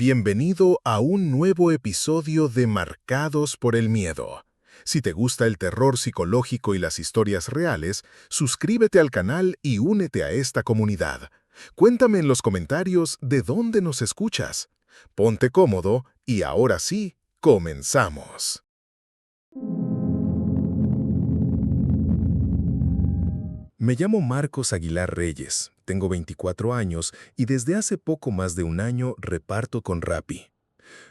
Bienvenido a un nuevo episodio de Marcados por el Miedo. Si te gusta el terror psicológico y las historias reales, suscríbete al canal y únete a esta comunidad. Cuéntame en los comentarios de dónde nos escuchas. Ponte cómodo y ahora sí, comenzamos. Me llamo Marcos Aguilar Reyes, tengo 24 años y desde hace poco más de un año reparto con Rappi.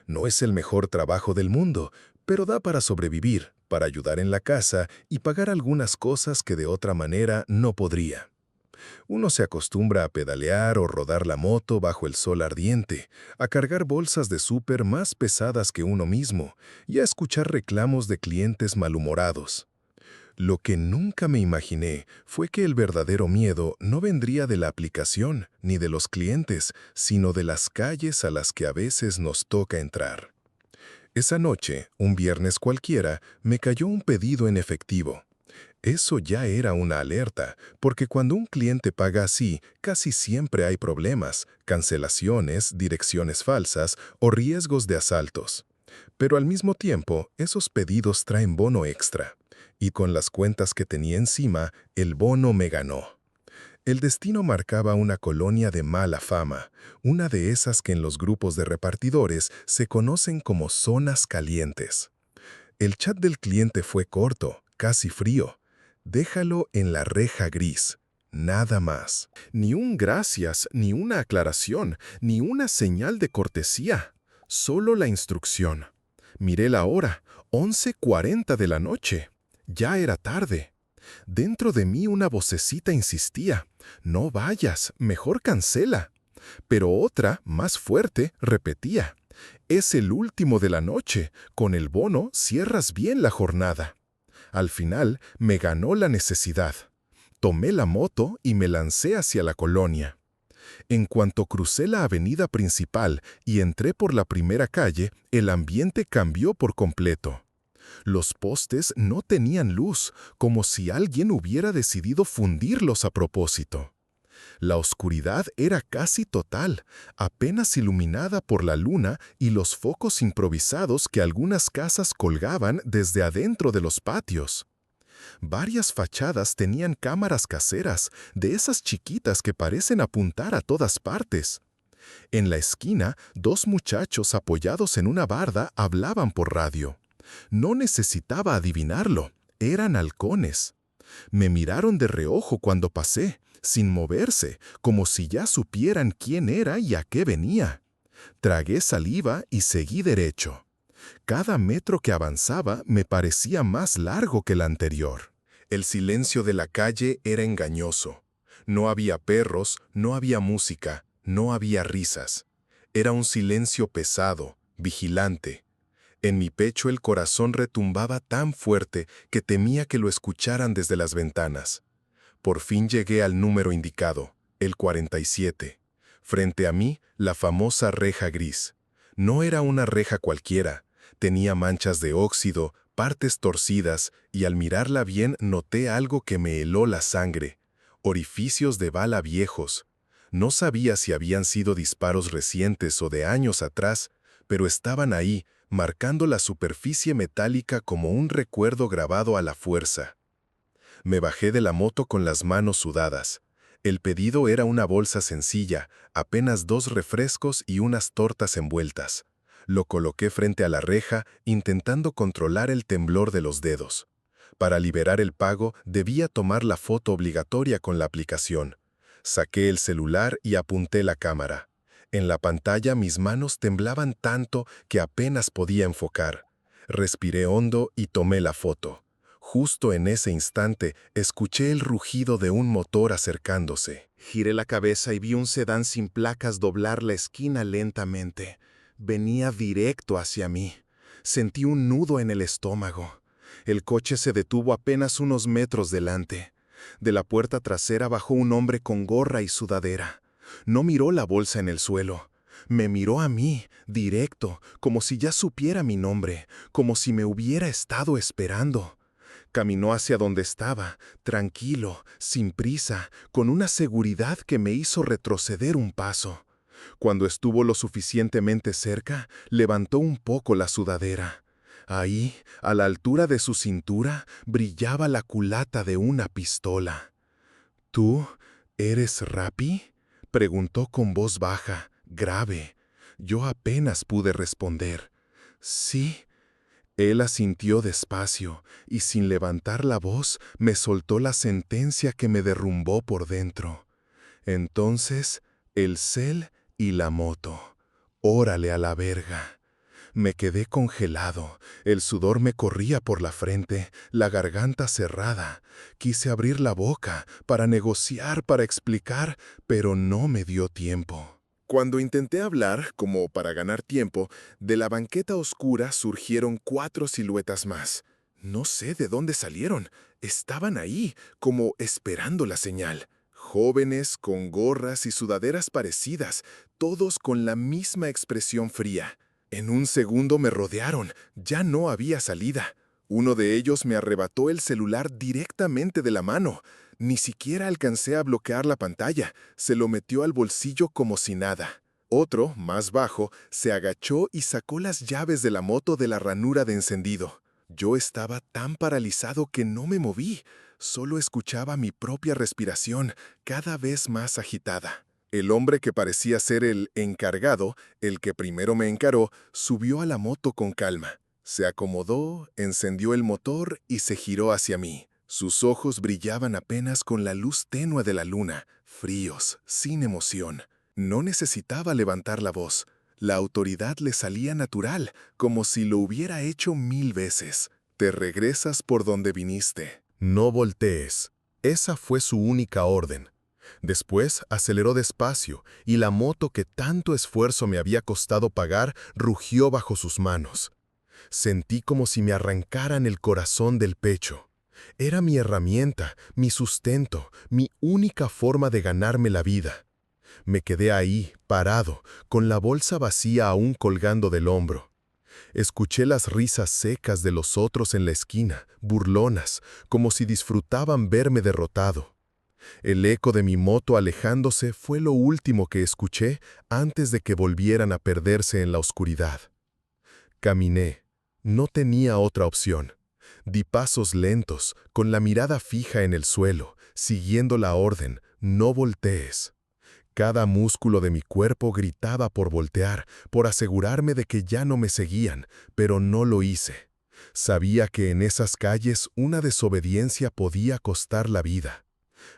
No es el mejor trabajo del mundo, pero da para sobrevivir, para ayudar en la casa y pagar algunas cosas que de otra manera no podría. Uno se acostumbra a pedalear o rodar la moto bajo el sol ardiente, a cargar bolsas de súper más pesadas que uno mismo y a escuchar reclamos de clientes malhumorados. Lo que nunca me imaginé fue que el verdadero miedo no vendría de la aplicación ni de los clientes, sino de las calles a las que a veces nos toca entrar. Esa noche, un viernes cualquiera, me cayó un pedido en efectivo. Eso ya era una alerta, porque cuando un cliente paga así, casi siempre hay problemas, cancelaciones, direcciones falsas o riesgos de asaltos. Pero al mismo tiempo, esos pedidos traen bono extra. Y con las cuentas que tenía encima, el bono me ganó. El destino marcaba una colonia de mala fama, una de esas que en los grupos de repartidores se conocen como zonas calientes. El chat del cliente fue corto, casi frío. Déjalo en la reja gris. Nada más. Ni un gracias, ni una aclaración, ni una señal de cortesía. Solo la instrucción. Miré la hora, 11:40 de la noche. Ya era tarde. Dentro de mí una vocecita insistía, no vayas, mejor cancela. Pero otra, más fuerte, repetía, es el último de la noche, con el bono cierras bien la jornada. Al final me ganó la necesidad. Tomé la moto y me lancé hacia la colonia. En cuanto crucé la avenida principal y entré por la primera calle, el ambiente cambió por completo. Los postes no tenían luz, como si alguien hubiera decidido fundirlos a propósito. La oscuridad era casi total, apenas iluminada por la luna y los focos improvisados que algunas casas colgaban desde adentro de los patios. Varias fachadas tenían cámaras caseras, de esas chiquitas que parecen apuntar a todas partes. En la esquina, dos muchachos apoyados en una barda hablaban por radio. No necesitaba adivinarlo, eran halcones. Me miraron de reojo cuando pasé, sin moverse, como si ya supieran quién era y a qué venía. Tragué saliva y seguí derecho. Cada metro que avanzaba me parecía más largo que el anterior. El silencio de la calle era engañoso. No había perros, no había música, no había risas. Era un silencio pesado, vigilante. En mi pecho el corazón retumbaba tan fuerte que temía que lo escucharan desde las ventanas. Por fin llegué al número indicado, el 47. Frente a mí, la famosa reja gris. No era una reja cualquiera. Tenía manchas de óxido, partes torcidas, y al mirarla bien noté algo que me heló la sangre. Orificios de bala viejos. No sabía si habían sido disparos recientes o de años atrás, pero estaban ahí, marcando la superficie metálica como un recuerdo grabado a la fuerza. Me bajé de la moto con las manos sudadas. El pedido era una bolsa sencilla, apenas 2 refrescos y unas tortas envueltas. Lo coloqué frente a la reja, intentando controlar el temblor de los dedos. Para liberar el pago, debía tomar la foto obligatoria con la aplicación. Saqué el celular y apunté la cámara. En la pantalla mis manos temblaban tanto que apenas podía enfocar. Respiré hondo y tomé la foto. Justo en ese instante, escuché el rugido de un motor acercándose. Giré la cabeza y vi un sedán sin placas doblar la esquina lentamente. Venía directo hacia mí. Sentí un nudo en el estómago. El coche se detuvo apenas unos metros delante. De la puerta trasera bajó un hombre con gorra y sudadera. No miró la bolsa en el suelo. Me miró a mí, directo, como si ya supiera mi nombre, como si me hubiera estado esperando. Caminó hacia donde estaba, tranquilo, sin prisa, con una seguridad que me hizo retroceder un paso. Cuando estuvo lo suficientemente cerca, levantó un poco la sudadera. Ahí, a la altura de su cintura, brillaba la culata de una pistola. ¿Tú eres Rappi?, preguntó con voz baja, grave. Yo apenas pude responder. Sí. Él asintió despacio y sin levantar la voz me soltó la sentencia que me derrumbó por dentro. Entonces, el cel y la moto. Órale a la verga. Me quedé congelado, el sudor me corría por la frente, la garganta cerrada. Quise abrir la boca para negociar, para explicar, pero no me dio tiempo. Cuando intenté hablar, como para ganar tiempo, de la banqueta oscura surgieron 4 siluetas más. No sé de dónde salieron. Estaban ahí, como esperando la señal. Jóvenes, con gorras y sudaderas parecidas, todos con la misma expresión fría. En un segundo me rodearon, ya no había salida. Uno de ellos me arrebató el celular directamente de la mano. Ni siquiera alcancé a bloquear la pantalla, se lo metió al bolsillo como si nada. Otro, más bajo, se agachó y sacó las llaves de la moto de la ranura de encendido. Yo estaba tan paralizado que no me moví, solo escuchaba mi propia respiración, cada vez más agitada. El hombre que parecía ser el encargado, el que primero me encaró, subió a la moto con calma. Se acomodó, encendió el motor y se giró hacia mí. Sus ojos brillaban apenas con la luz tenue de la luna, fríos, sin emoción. No necesitaba levantar la voz. La autoridad le salía natural, como si lo hubiera hecho 1000 veces. Te regresas por donde viniste. No voltees. Esa fue su única orden. Después aceleró despacio y la moto que tanto esfuerzo me había costado pagar rugió bajo sus manos. Sentí como si me arrancaran el corazón del pecho. Era mi herramienta, mi sustento, mi única forma de ganarme la vida. Me quedé ahí, parado, con la bolsa vacía aún colgando del hombro. Escuché las risas secas de los otros en la esquina, burlonas, como si disfrutaban verme derrotado. El eco de mi moto alejándose fue lo último que escuché antes de que volvieran a perderse en la oscuridad. Caminé. No tenía otra opción. Di pasos lentos, con la mirada fija en el suelo, siguiendo la orden, no voltees. Cada músculo de mi cuerpo gritaba por voltear, por asegurarme de que ya no me seguían, pero no lo hice. Sabía que en esas calles una desobediencia podía costar la vida.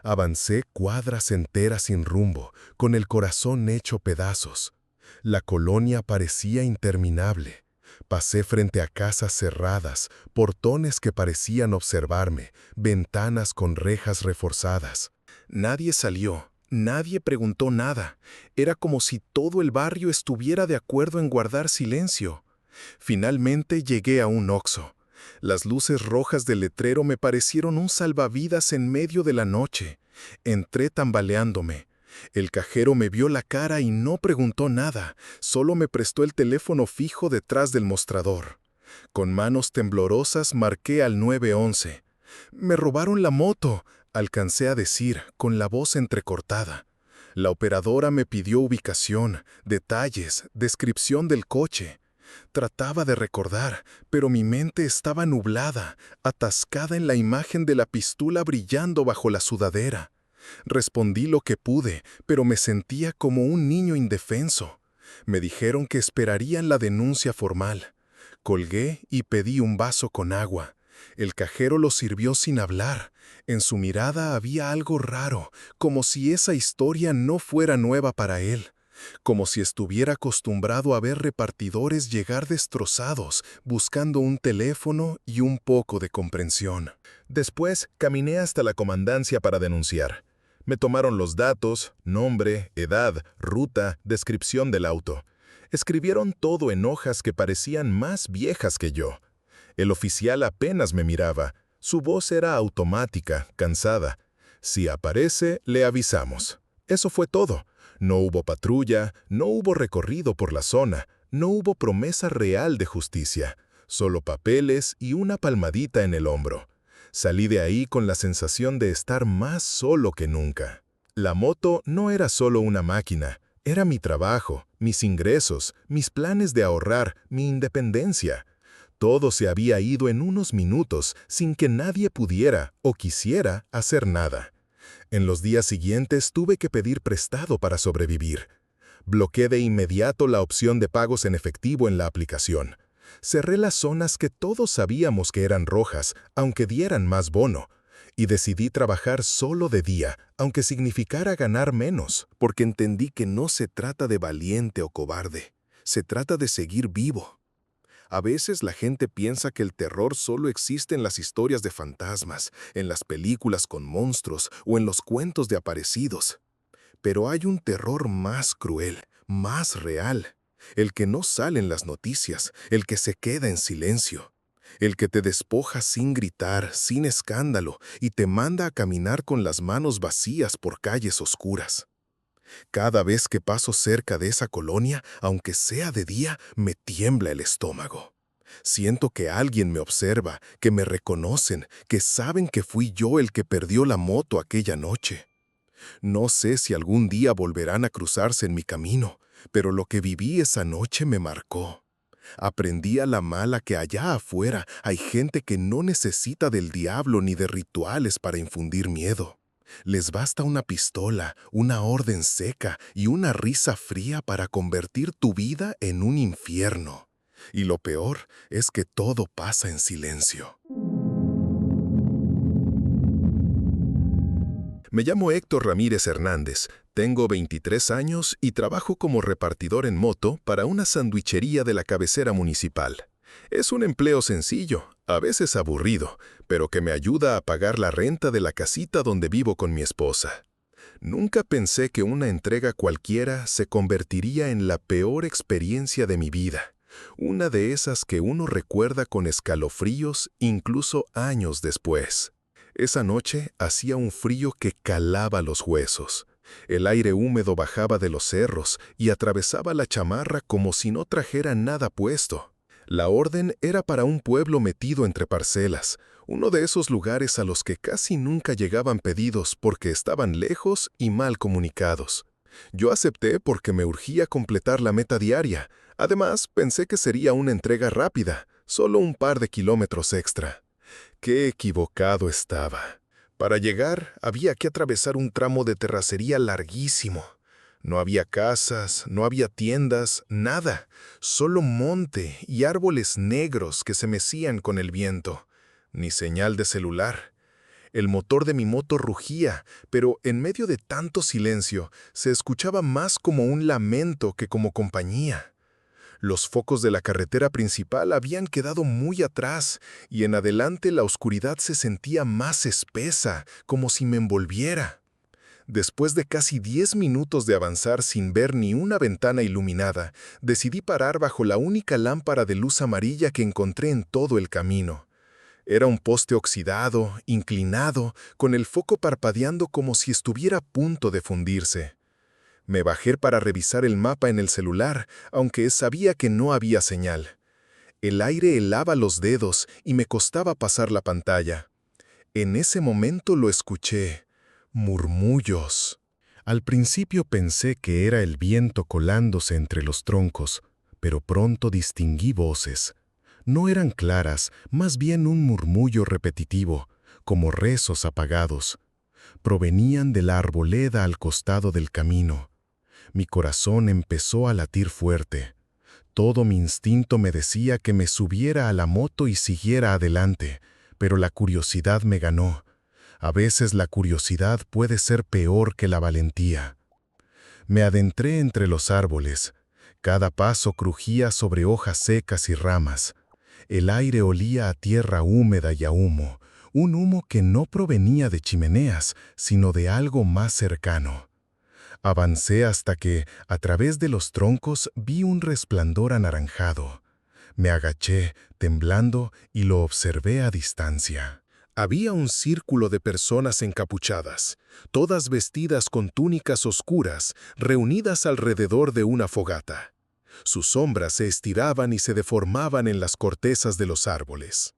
Avancé cuadras enteras sin rumbo, con el corazón hecho pedazos. La colonia parecía interminable. Pasé frente a casas cerradas, portones que parecían observarme, ventanas con rejas reforzadas. Nadie salió, nadie preguntó nada. Era como si todo el barrio estuviera de acuerdo en guardar silencio. Finalmente llegué a un Oxxo. Las luces rojas del letrero me parecieron un salvavidas en medio de la noche. Entré tambaleándome. El cajero me vio la cara y no preguntó nada, solo me prestó el teléfono fijo detrás del mostrador. Con manos temblorosas marqué al 911. «Me robaron la moto», alcancé a decir, con la voz entrecortada. La operadora me pidió ubicación, detalles, descripción del coche. Trataba de recordar, pero mi mente estaba nublada, atascada en la imagen de la pistola brillando bajo la sudadera. Respondí lo que pude, pero me sentía como un niño indefenso. Me dijeron que esperarían la denuncia formal. Colgué y pedí un vaso con agua. El cajero lo sirvió sin hablar. En su mirada había algo raro, como si esa historia no fuera nueva para él. Como si estuviera acostumbrado a ver repartidores llegar destrozados, buscando un teléfono y un poco de comprensión. Después caminé hasta la comandancia para denunciar. Me tomaron los datos, nombre, edad, ruta, descripción del auto. Escribieron todo en hojas que parecían más viejas que yo. El oficial apenas me miraba. Su voz era automática, cansada. Si aparece, le avisamos. Eso fue todo. No hubo patrulla, no hubo recorrido por la zona, no hubo promesa real de justicia, solo papeles y una palmadita en el hombro. Salí de ahí con la sensación de estar más solo que nunca. La moto no era solo una máquina, Era mi trabajo, mis ingresos, mis planes de ahorrar, mi independencia. Todo se había ido en unos minutos sin que nadie pudiera o quisiera hacer nada. En los días siguientes tuve que pedir prestado para sobrevivir. Bloqueé de inmediato la opción de pagos en efectivo en la aplicación. Cerré las zonas que todos sabíamos que eran rojas, aunque dieran más bono. Y decidí trabajar solo de día, aunque significara ganar menos, porque entendí que no se trata de valiente o cobarde. Se trata de seguir vivo. A veces la gente piensa que el terror solo existe en las historias de fantasmas, en las películas con monstruos o en los cuentos de aparecidos. Pero hay un terror más cruel, más real, el que no sale en las noticias, el que se queda en silencio, el que te despoja sin gritar, sin escándalo, y te manda a caminar con las manos vacías por calles oscuras. Cada vez que paso cerca de esa colonia, aunque sea de día, me tiembla el estómago. Siento que alguien me observa, que me reconocen, que saben que fui yo el que perdió la moto aquella noche. No sé si algún día volverán a cruzarse en mi camino, pero lo que viví esa noche me marcó. Aprendí a la mala que allá afuera hay gente que no necesita del diablo ni de rituales para infundir miedo. Les basta una pistola, una orden seca y una risa fría para convertir tu vida en un infierno. Y lo peor es que todo pasa en silencio. Me llamo Héctor Ramírez Hernández, tengo 23 años y trabajo como repartidor en moto para una sandwichería de la cabecera municipal. Es un empleo sencillo, a veces aburrido, pero que me ayuda a pagar la renta de la casita donde vivo con mi esposa. Nunca pensé que una entrega cualquiera se convertiría en la peor experiencia de mi vida, una de esas que uno recuerda con escalofríos incluso años después. Esa noche hacía un frío que calaba los huesos. El aire húmedo bajaba de los cerros y atravesaba la chamarra como si no trajera nada puesto. La orden era para un pueblo metido entre parcelas, uno de esos lugares a los que casi nunca llegaban pedidos porque estaban lejos y mal comunicados. Yo acepté porque me urgía completar la meta diaria. Además, pensé que sería una entrega rápida, solo un par de kilómetros extra. ¡Qué equivocado estaba! Para llegar, había que atravesar un tramo de terracería larguísimo. No había casas, no había tiendas, nada. Solo monte y árboles negros que se mecían con el viento. Ni señal de celular. El motor de mi moto rugía, pero en medio de tanto silencio, se escuchaba más como un lamento que como compañía. Los focos de la carretera principal habían quedado muy atrás y en adelante la oscuridad se sentía más espesa, como si me envolviera. Después de casi 10 minutos de avanzar sin ver ni una ventana iluminada, decidí parar bajo la única lámpara de luz amarilla que encontré en todo el camino. Era un poste oxidado, inclinado, con el foco parpadeando como si estuviera a punto de fundirse. Me bajé para revisar el mapa en el celular, aunque sabía que no había señal. El aire helaba los dedos y me costaba pasar la pantalla. En ese momento lo escuché. Murmullos. Al principio pensé que era el viento colándose entre los troncos, pero pronto distinguí voces. No eran claras, más bien un murmullo repetitivo, como rezos apagados. Provenían de la arboleda al costado del camino. Mi corazón empezó a latir fuerte. Todo mi instinto me decía que me subiera a la moto y siguiera adelante, pero la curiosidad me ganó. A veces la curiosidad puede ser peor que la valentía. Me adentré entre los árboles. Cada paso crujía sobre hojas secas y ramas. El aire olía a tierra húmeda y a humo, un humo que no provenía de chimeneas, sino de algo más cercano. Avancé hasta que, a través de los troncos, vi un resplandor anaranjado. Me agaché, temblando, y lo observé a distancia. Había un círculo de personas encapuchadas, todas vestidas con túnicas oscuras, reunidas alrededor de una fogata. Sus sombras se estiraban y se deformaban en las cortezas de los árboles.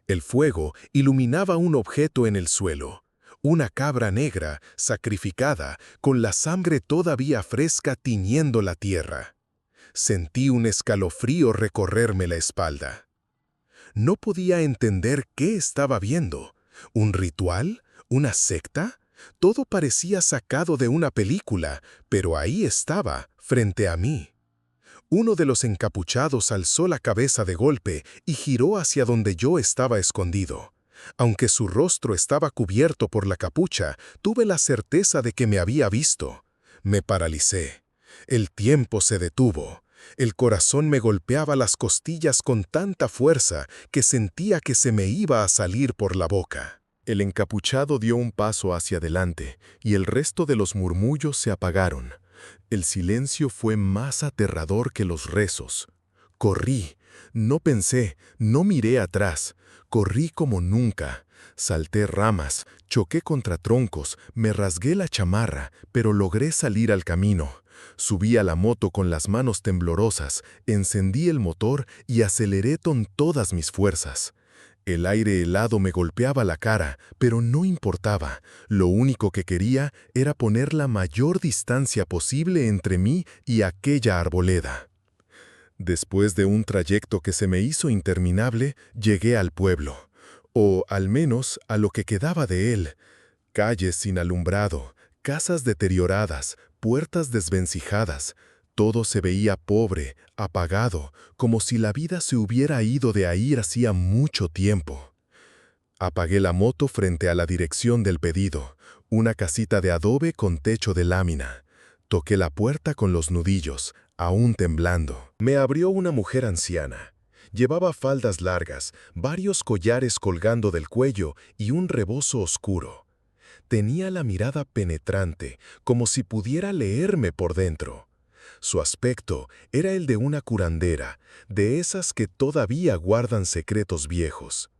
El fuego iluminaba un objeto en el suelo, una cabra negra, sacrificada, con la sangre todavía fresca tiñendo la tierra. Sentí un escalofrío recorrerme la espalda. No podía entender qué estaba viendo. ¿Un ritual? ¿Una secta? Todo parecía sacado de una película, pero ahí estaba, frente a mí. Uno de los encapuchados alzó la cabeza de golpe y giró hacia donde yo estaba escondido. Aunque su rostro estaba cubierto por la capucha, tuve la certeza de que me había visto. Me paralicé. El tiempo se detuvo. El corazón me golpeaba las costillas con tanta fuerza que sentía que se me iba a salir por la boca. El encapuchado dio un paso hacia adelante y el resto de los murmullos se apagaron. El silencio fue más aterrador que los rezos. Corrí, no pensé, no miré atrás. Corrí como nunca. Salté ramas, choqué contra troncos, me rasgué la chamarra, pero logré salir al camino. Subí a la moto con las manos temblorosas, encendí el motor y aceleré con todas mis fuerzas. El aire helado me golpeaba la cara, pero no importaba. Lo único que quería era poner la mayor distancia posible entre mí y aquella arboleda. Después de un trayecto que se me hizo interminable, llegué al pueblo, o al menos a lo que quedaba de él. Calles sin alumbrado, casas deterioradas, puertas desvencijadas. Todo se veía pobre, apagado, como si la vida se hubiera ido de ahí hacía mucho tiempo. Apagué la moto frente a la dirección del pedido, una casita de adobe con techo de lámina. Toqué la puerta con los nudillos, aún temblando. Me abrió una mujer anciana. Llevaba faldas largas, varios collares colgando del cuello y un rebozo oscuro. Tenía la mirada penetrante, como si pudiera leerme por dentro. Su aspecto era el de una curandera, de esas que todavía guardan secretos viejos.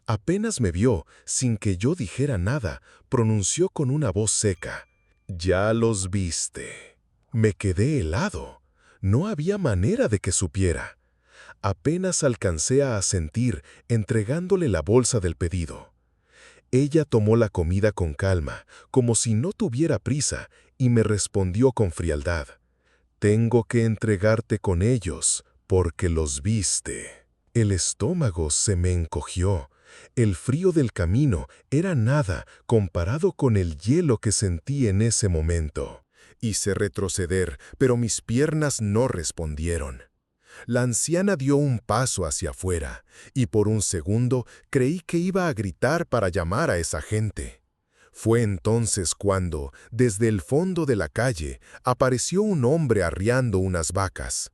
Apenas me vio, sin que yo dijera nada, pronunció con una voz seca: «Ya los viste». Me quedé helado. No había manera de que supiera. Apenas alcancé a asentir, entregándole la bolsa del pedido. Ella tomó la comida con calma, como si no tuviera prisa, y me respondió con frialdad: «Tengo que entregarte con ellos, porque los viste». El estómago se me encogió. El frío del camino era nada comparado con el hielo que sentí en ese momento. Hice retroceder, pero mis piernas no respondieron. La anciana dio un paso hacia afuera, y por un segundo creí que iba a gritar para llamar a esa gente. Fue entonces cuando, desde el fondo de la calle, apareció un hombre arriando unas vacas.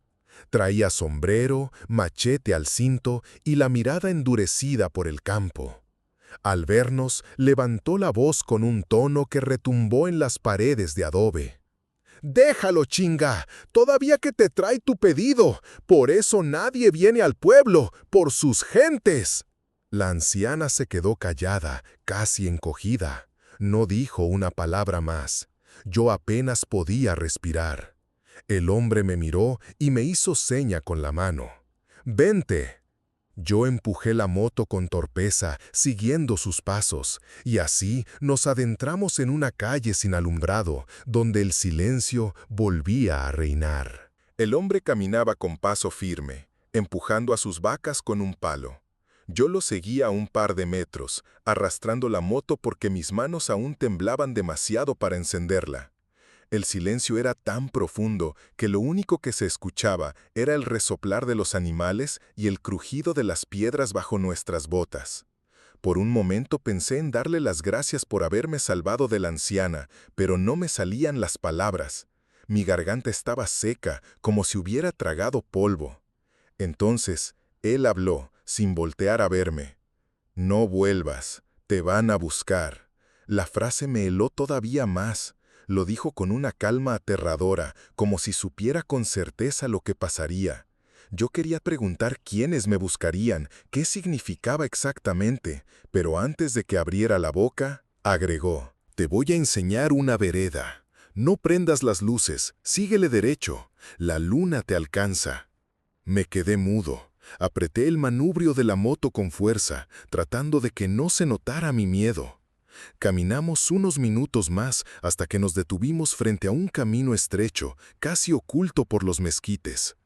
Traía sombrero, machete al cinto y la mirada endurecida por el campo. Al vernos, levantó la voz con un tono que retumbó en las paredes de adobe. «Déjalo, chinga, todavía que te trae tu pedido. Por eso nadie viene al pueblo, por sus gentes». La anciana se quedó callada, casi encogida. No dijo una palabra más. Yo apenas podía respirar. El hombre me miró y me hizo seña con la mano. «Vente». Yo empujé la moto con torpeza, siguiendo sus pasos, y así nos adentramos en una calle sin alumbrado, donde el silencio volvía a reinar. El hombre caminaba con paso firme, empujando a sus vacas con un palo. Yo lo seguía a un par de metros, arrastrando la moto porque mis manos aún temblaban demasiado para encenderla. El silencio era tan profundo que lo único que se escuchaba era el resoplar de los animales y el crujido de las piedras bajo nuestras botas. Por un momento pensé en darle las gracias por haberme salvado de la anciana, pero no me salían las palabras. Mi garganta estaba seca, como si hubiera tragado polvo. Entonces, él habló, sin voltear a verme. «No vuelvas, te van a buscar». La frase me heló todavía más. Lo dijo con una calma aterradora, como si supiera con certeza lo que pasaría. Yo quería preguntar quiénes me buscarían, qué significaba exactamente, pero antes de que abriera la boca, agregó: «Te voy a enseñar una vereda. No prendas las luces, síguele derecho. La luna te alcanza». Me quedé mudo. Apreté el manubrio de la moto con fuerza, tratando de que no se notara mi miedo. Caminamos unos minutos más hasta que nos detuvimos frente a un camino estrecho, casi oculto por los mezquites.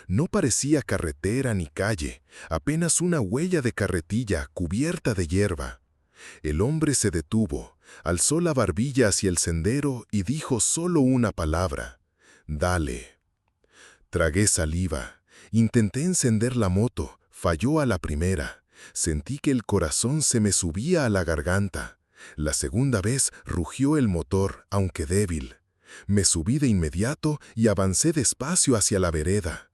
No parecía carretera ni calle, apenas una huella de carretilla cubierta de hierba. El hombre se detuvo, alzó la barbilla hacia el sendero y dijo solo una palabra: «Dale». Tragué saliva. Intenté encender la moto, falló a la primera. Sentí que el corazón se me subía a la garganta. La segunda vez rugió el motor, aunque débil. Me subí de inmediato y avancé despacio hacia la vereda.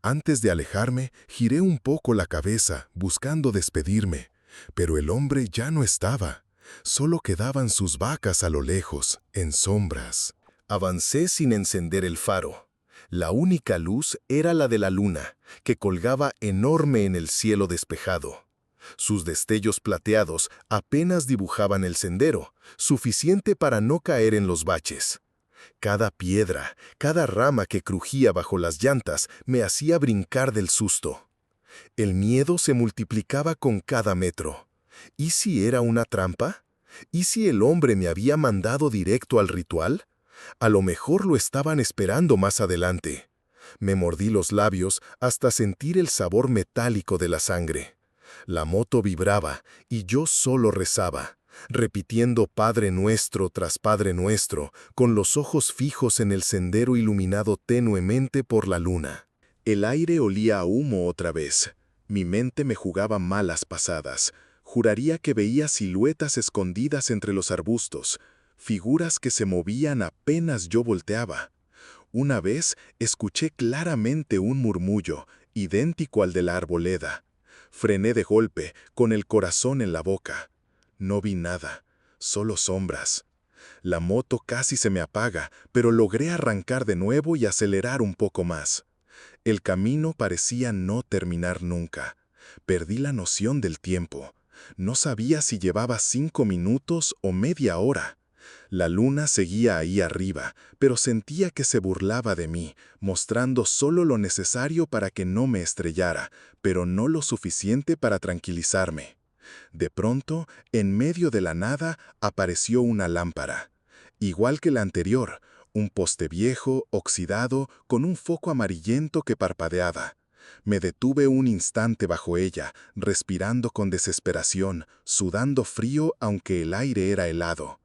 Antes de alejarme, giré un poco la cabeza, buscando despedirme. Pero el hombre ya no estaba. Solo quedaban sus vacas a lo lejos, en sombras. Avancé sin encender el faro. La única luz era la de la luna, que colgaba enorme en el cielo despejado. Sus destellos plateados apenas dibujaban el sendero, suficiente para no caer en los baches. Cada piedra, cada rama que crujía bajo las llantas me hacía brincar del susto. El miedo se multiplicaba con cada metro. ¿Y si era una trampa? ¿Y si el hombre me había mandado directo al ritual? A lo mejor lo estaban esperando más adelante. Me mordí los labios hasta sentir el sabor metálico de la sangre. La moto vibraba y yo solo rezaba, repitiendo Padre Nuestro tras Padre Nuestro, con los ojos fijos en el sendero iluminado tenuemente por la luna. El aire olía a humo otra vez. Mi mente me jugaba malas pasadas. Juraría que veía siluetas escondidas entre los arbustos, figuras que se movían apenas yo volteaba. Una vez escuché claramente un murmullo, idéntico al de la arboleda. Frené de golpe, con el corazón en la boca. No vi nada, solo sombras. La moto casi se me apaga, pero logré arrancar de nuevo y acelerar un poco más. El camino parecía no terminar nunca. Perdí la noción del tiempo. No sabía si llevaba 5 minutos o media hora. La luna seguía ahí arriba, pero sentía que se burlaba de mí, mostrando solo lo necesario para que no me estrellara, pero no lo suficiente para tranquilizarme. De pronto, en medio de la nada, apareció una lámpara. Igual que la anterior, un poste viejo, oxidado, con un foco amarillento que parpadeaba. Me detuve un instante bajo ella, respirando con desesperación, sudando frío aunque el aire era helado.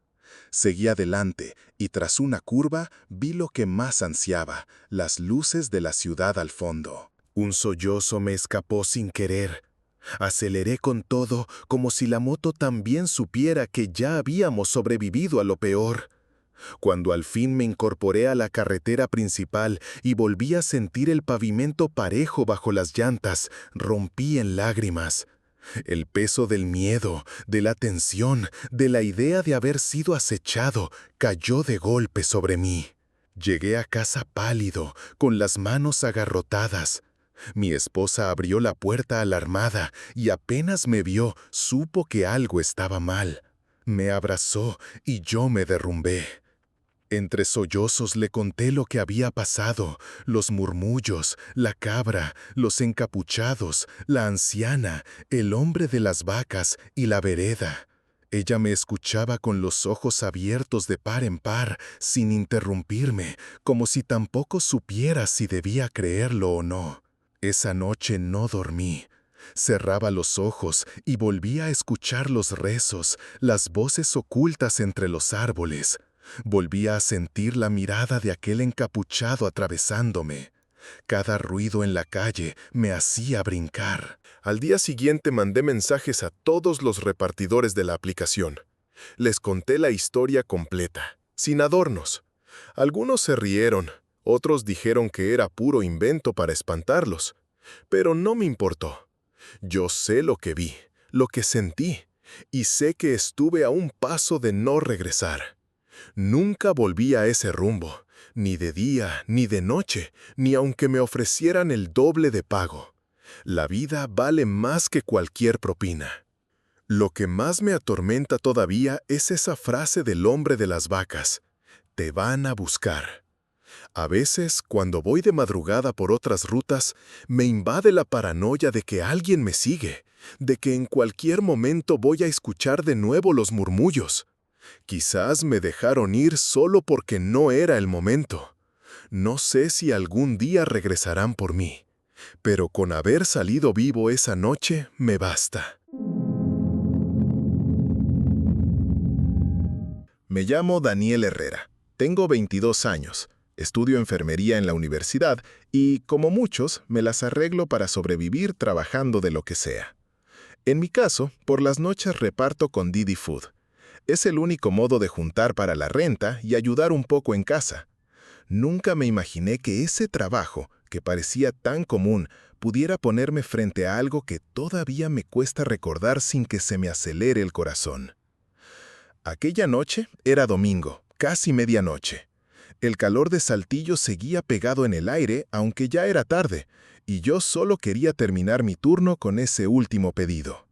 Seguí adelante, y tras una curva vi lo que más ansiaba, las luces de la ciudad al fondo. Un sollozo me escapó sin querer. Aceleré con todo, como si la moto también supiera que ya habíamos sobrevivido a lo peor. Cuando al fin me incorporé a la carretera principal y volví a sentir el pavimento parejo bajo las llantas, rompí en lágrimas. El peso del miedo, de la tensión, de la idea de haber sido acechado, cayó de golpe sobre mí. Llegué a casa pálido, con las manos agarrotadas. Mi esposa abrió la puerta alarmada y apenas me vio, supo que algo estaba mal. Me abrazó y yo me derrumbé. Entre sollozos le conté lo que había pasado, los murmullos, la cabra, los encapuchados, la anciana, el hombre de las vacas y la vereda. Ella me escuchaba con los ojos abiertos de par en par, sin interrumpirme, como si tampoco supiera si debía creerlo o no. Esa noche no dormí. Cerraba los ojos y volvía a escuchar los rezos, las voces ocultas entre los árboles. Volvía a sentir la mirada de aquel encapuchado atravesándome. Cada ruido en la calle me hacía brincar. Al día siguiente mandé mensajes a todos los repartidores de la aplicación. Les conté la historia completa, sin adornos. Algunos se rieron, otros dijeron que era puro invento para espantarlos. Pero no me importó. Yo sé lo que vi, lo que sentí, y sé que estuve a un paso de no regresar. Nunca volví a ese rumbo, ni de día, ni de noche, ni aunque me ofrecieran el doble de pago. La vida vale más que cualquier propina. Lo que más me atormenta todavía es esa frase del hombre de las vacas: «Te van a buscar». A veces, cuando voy de madrugada por otras rutas, me invade la paranoia de que alguien me sigue, de que en cualquier momento voy a escuchar de nuevo los murmullos. Quizás me dejaron ir solo porque no era el momento. No sé si algún día regresarán por mí, pero con haber salido vivo esa noche me basta. Me llamo Daniel Herrera. Tengo 22 años. Estudio enfermería en la universidad y, como muchos, me las arreglo para sobrevivir trabajando de lo que sea. En mi caso, por las noches reparto con Didi Food. Es el único modo de juntar para la renta y ayudar un poco en casa. Nunca me imaginé que ese trabajo, que parecía tan común, pudiera ponerme frente a algo que todavía me cuesta recordar sin que se me acelere el corazón. Aquella noche era domingo, casi medianoche. El calor de Saltillo seguía pegado en el aire, aunque ya era tarde, y yo solo quería terminar mi turno con ese último pedido.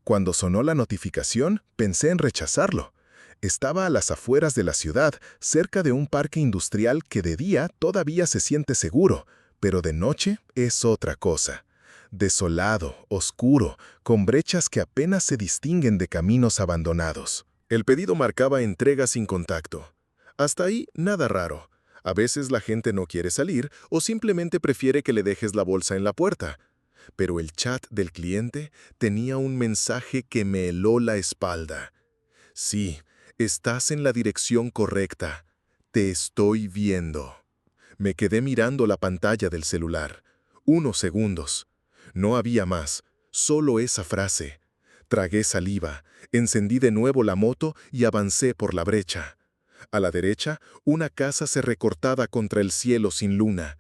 Cuando sonó la notificación, pensé en rechazarlo. Estaba a las afueras de la ciudad, cerca de un parque industrial que de día todavía se siente seguro, pero de noche es otra cosa. Desolado, oscuro, con brechas que apenas se distinguen de caminos abandonados. El pedido marcaba entrega sin contacto. Hasta ahí, nada raro. A veces la gente no quiere salir o simplemente prefiere que le dejes la bolsa en la puerta. Pero el chat del cliente tenía un mensaje que me heló la espalda. Sí, estás en la dirección correcta. Te estoy viendo. Me quedé mirando la pantalla del celular. 1 segundos. No había más, solo esa frase. Tragué saliva, encendí de nuevo la moto y avancé por la brecha. A la derecha, una casa se recortaba contra el cielo sin luna.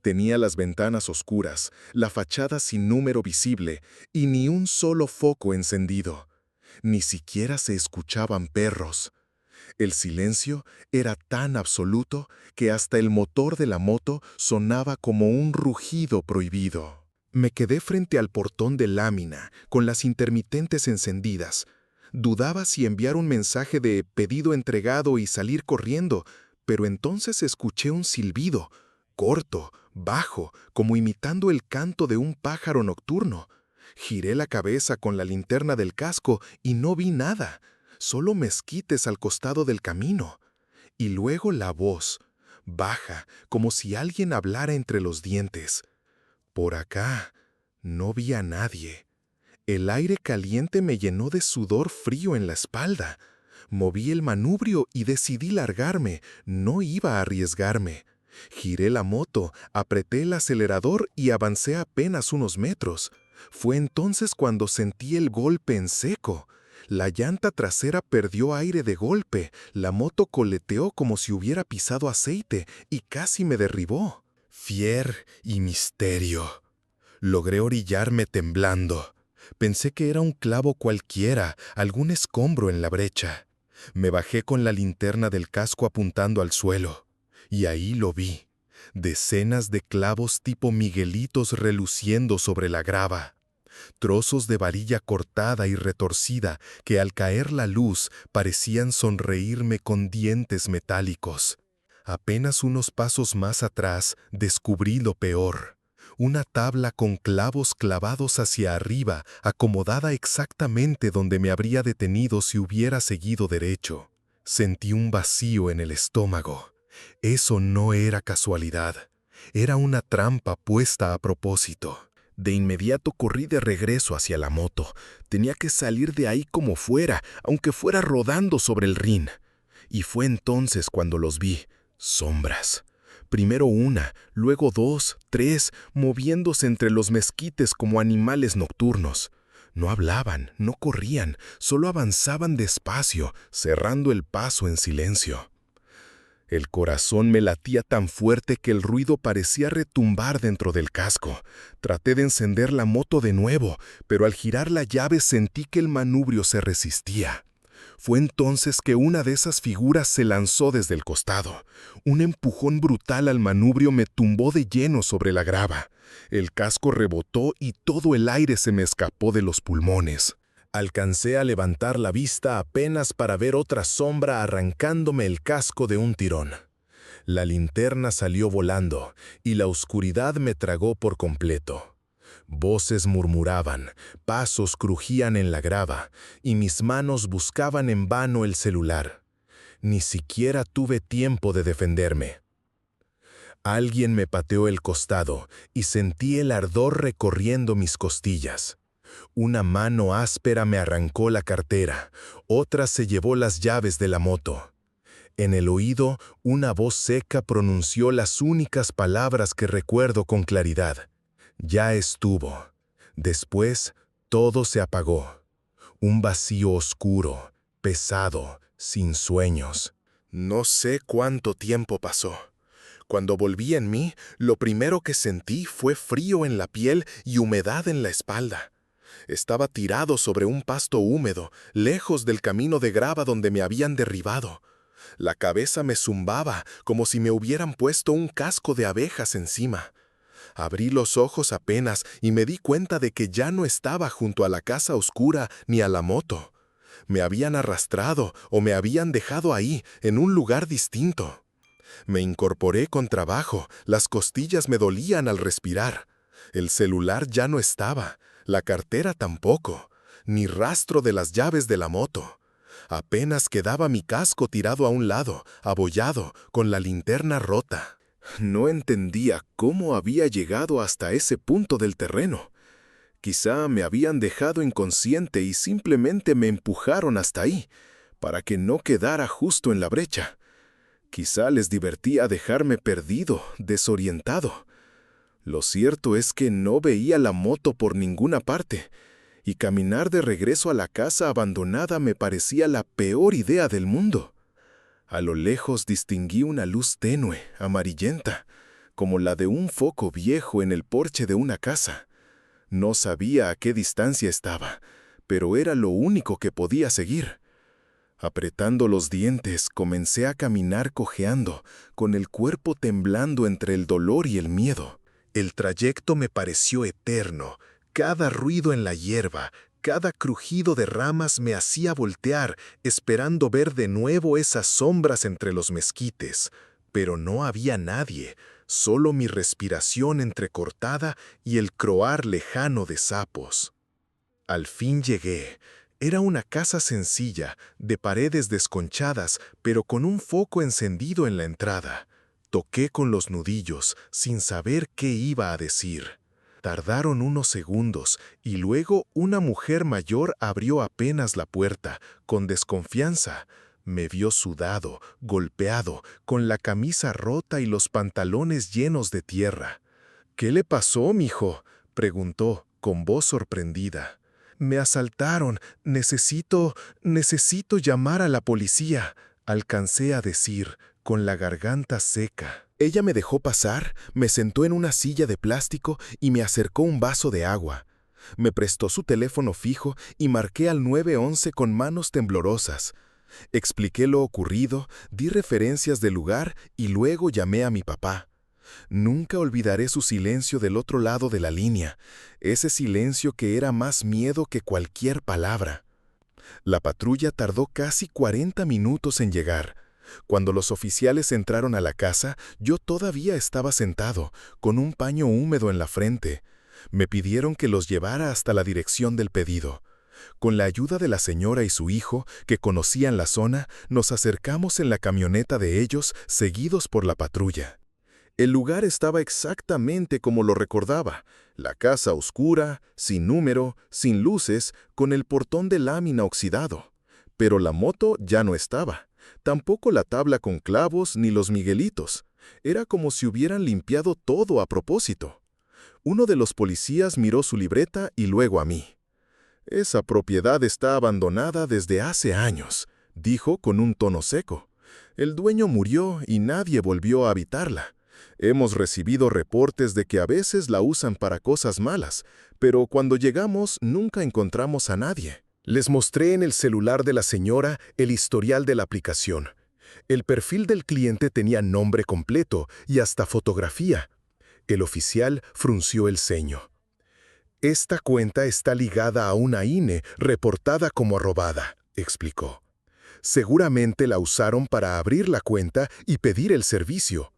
Tenía las ventanas oscuras, la fachada sin número visible y ni un solo foco encendido. Ni siquiera se escuchaban perros. El silencio era tan absoluto que hasta el motor de la moto sonaba como un rugido prohibido. Me quedé frente al portón de lámina, con las intermitentes encendidas. Dudaba si enviar un mensaje de pedido entregado y salir corriendo, pero entonces escuché un silbido, corto, bajo, como imitando el canto de un pájaro nocturno. Giré la cabeza con la linterna del casco y no vi nada, solo mezquites al costado del camino. Y luego la voz, baja, como si alguien hablara entre los dientes. Por acá, no vi a nadie. El aire caliente me llenó de sudor frío en la espalda. Moví el manubrio y decidí largarme, no iba a arriesgarme. Giré la moto, apreté el acelerador y avancé apenas unos metros. Fue entonces cuando sentí el golpe en seco. La llanta trasera perdió aire de golpe, la moto coleteó como si hubiera pisado aceite y casi me derribó. Fier y misterio. Logré orillarme temblando. Pensé que era un clavo cualquiera, algún escombro en la brecha. Me bajé con la linterna del casco apuntando al suelo. Y ahí lo vi. Decenas de clavos tipo miguelitos reluciendo sobre la grava. Trozos de varilla cortada y retorcida que al caer la luz parecían sonreírme con dientes metálicos. Apenas unos pasos más atrás descubrí lo peor. Una tabla con clavos clavados hacia arriba, acomodada exactamente donde me habría detenido si hubiera seguido derecho. Sentí un vacío en el estómago. Eso no era casualidad. Era una trampa puesta a propósito. De inmediato corrí de regreso hacia la moto. Tenía que salir de ahí como fuera, aunque fuera rodando sobre el rin. Y fue entonces cuando los vi. Sombras. Primero una, luego 2, 3, moviéndose entre los mezquites como animales nocturnos. No hablaban, no corrían, solo avanzaban despacio, cerrando el paso en silencio. El corazón me latía tan fuerte que el ruido parecía retumbar dentro del casco. Traté de encender la moto de nuevo, pero al girar la llave sentí que el manubrio se resistía. Fue entonces que una de esas figuras se lanzó desde el costado. Un empujón brutal al manubrio me tumbó de lleno sobre la grava. El casco rebotó y todo el aire se me escapó de los pulmones. Alcancé a levantar la vista apenas para ver otra sombra arrancándome el casco de un tirón. La linterna salió volando y la oscuridad me tragó por completo. Voces murmuraban, pasos crujían en la grava y mis manos buscaban en vano el celular. Ni siquiera tuve tiempo de defenderme. Alguien me pateó el costado y sentí el ardor recorriendo mis costillas. Una mano áspera me arrancó la cartera, otra se llevó las llaves de la moto. En el oído, una voz seca pronunció las únicas palabras que recuerdo con claridad. Ya estuvo. Después, todo se apagó. Un vacío oscuro, pesado, sin sueños. No sé cuánto tiempo pasó. Cuando volví en mí, lo primero que sentí fue frío en la piel y humedad en la espalda. Estaba tirado sobre un pasto húmedo, lejos del camino de grava donde me habían derribado. La cabeza me zumbaba como si me hubieran puesto un casco de abejas encima. Abrí los ojos apenas y me di cuenta de que ya no estaba junto a la casa oscura ni a la moto. Me habían arrastrado o me habían dejado ahí, en un lugar distinto. Me incorporé con trabajo, las costillas me dolían al respirar. El celular ya no estaba, la cartera tampoco, ni rastro de las llaves de la moto. Apenas quedaba mi casco tirado a un lado, abollado, con la linterna rota. No entendía cómo había llegado hasta ese punto del terreno. Quizá me habían dejado inconsciente y simplemente me empujaron hasta ahí, para que no quedara justo en la brecha. Quizá les divertía dejarme perdido, desorientado. Lo cierto es que no veía la moto por ninguna parte, y caminar de regreso a la casa abandonada me parecía la peor idea del mundo. A lo lejos distinguí una luz tenue, amarillenta, como la de un foco viejo en el porche de una casa. No sabía a qué distancia estaba, pero era lo único que podía seguir. Apretando los dientes, comencé a caminar cojeando, con el cuerpo temblando entre el dolor y el miedo. El trayecto me pareció eterno. Cada ruido en la hierba, cada crujido de ramas me hacía voltear, esperando ver de nuevo esas sombras entre los mezquites. Pero no había nadie, solo mi respiración entrecortada y el croar lejano de sapos. Al fin llegué. Era una casa sencilla, de paredes desconchadas, pero con un foco encendido en la entrada. Toqué con los nudillos, sin saber qué iba a decir. Tardaron unos segundos, y luego una mujer mayor abrió apenas la puerta, con desconfianza. Me vio sudado, golpeado, con la camisa rota y los pantalones llenos de tierra. «¿Qué le pasó, mijo?», preguntó, con voz sorprendida. «Me asaltaron. Necesito llamar a la policía», alcancé a decir, con la garganta seca. Ella me dejó pasar, me sentó en una silla de plástico y me acercó un vaso de agua. Me prestó su teléfono fijo y marqué al 911 con manos temblorosas. Expliqué lo ocurrido, di referencias del lugar y luego llamé a mi papá. Nunca olvidaré su silencio del otro lado de la línea, ese silencio que era más miedo que cualquier palabra. La patrulla tardó casi 40 minutos en llegar. Cuando los oficiales entraron a la casa, yo todavía estaba sentado, con un paño húmedo en la frente. Me pidieron que los llevara hasta la dirección del pedido. Con la ayuda de la señora y su hijo, que conocían la zona, nos acercamos en la camioneta de ellos, seguidos por la patrulla. El lugar estaba exactamente como lo recordaba. La casa oscura, sin número, sin luces, con el portón de lámina oxidado. Pero la moto ya no estaba. Tampoco la tabla con clavos ni los miguelitos. Era como si hubieran limpiado todo a propósito. Uno de los policías miró su libreta y luego a mí. «Esa propiedad está abandonada desde hace años», dijo con un tono seco. «El dueño murió y nadie volvió a habitarla. Hemos recibido reportes de que a veces la usan para cosas malas, pero cuando llegamos nunca encontramos a nadie». Les mostré en el celular de la señora el historial de la aplicación. El perfil del cliente tenía nombre completo y hasta fotografía. El oficial frunció el ceño. «Esta cuenta está ligada a una INE reportada como robada», explicó. Seguramente la usaron para abrir la cuenta y pedir el servicio.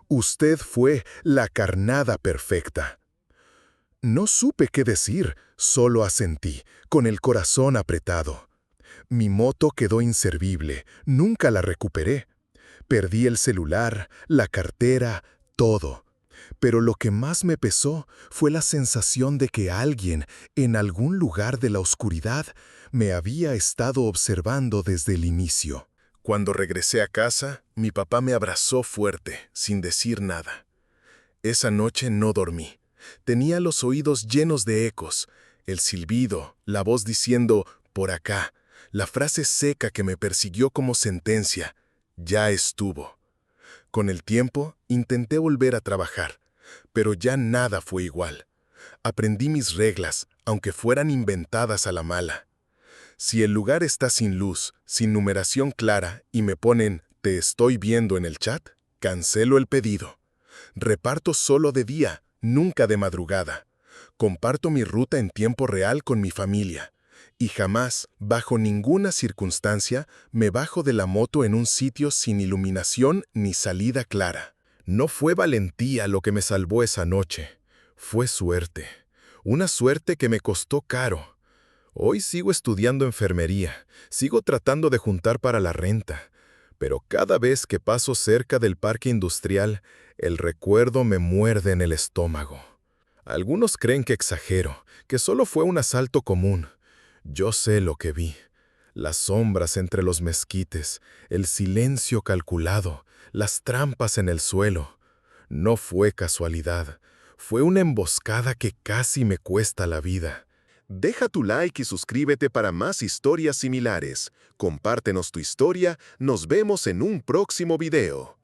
Usted fue la carnada perfecta. No supe qué decir, solo asentí, con el corazón apretado. Mi moto quedó inservible, nunca la recuperé. Perdí el celular, la cartera, todo. Pero lo que más me pesó fue la sensación de que alguien, en algún lugar de la oscuridad, me había estado observando desde el inicio. Cuando regresé a casa, mi papá me abrazó fuerte, sin decir nada. Esa noche no dormí. Tenía los oídos llenos de ecos, el silbido, la voz diciendo, por acá, la frase seca que me persiguió como sentencia, ya estuvo. Con el tiempo, intenté volver a trabajar, pero ya nada fue igual. Aprendí mis reglas, aunque fueran inventadas a la mala. Si el lugar está sin luz, sin numeración clara y me ponen «te estoy viendo» en el chat, cancelo el pedido. Reparto solo de día, nunca de madrugada. Comparto mi ruta en tiempo real con mi familia. Y jamás, bajo ninguna circunstancia, me bajo de la moto en un sitio sin iluminación ni salida clara. No fue valentía lo que me salvó esa noche. Fue suerte. Una suerte que me costó caro. Hoy sigo estudiando enfermería, sigo tratando de juntar para la renta. Pero cada vez que paso cerca del parque industrial, el recuerdo me muerde en el estómago. Algunos creen que exagero, que solo fue un asalto común. Yo sé lo que vi. Las sombras entre los mezquites, el silencio calculado, las trampas en el suelo. No fue casualidad. Fue una emboscada que casi me cuesta la vida. Deja tu like y suscríbete para más historias similares. Compártenos tu historia. Nos vemos en un próximo video.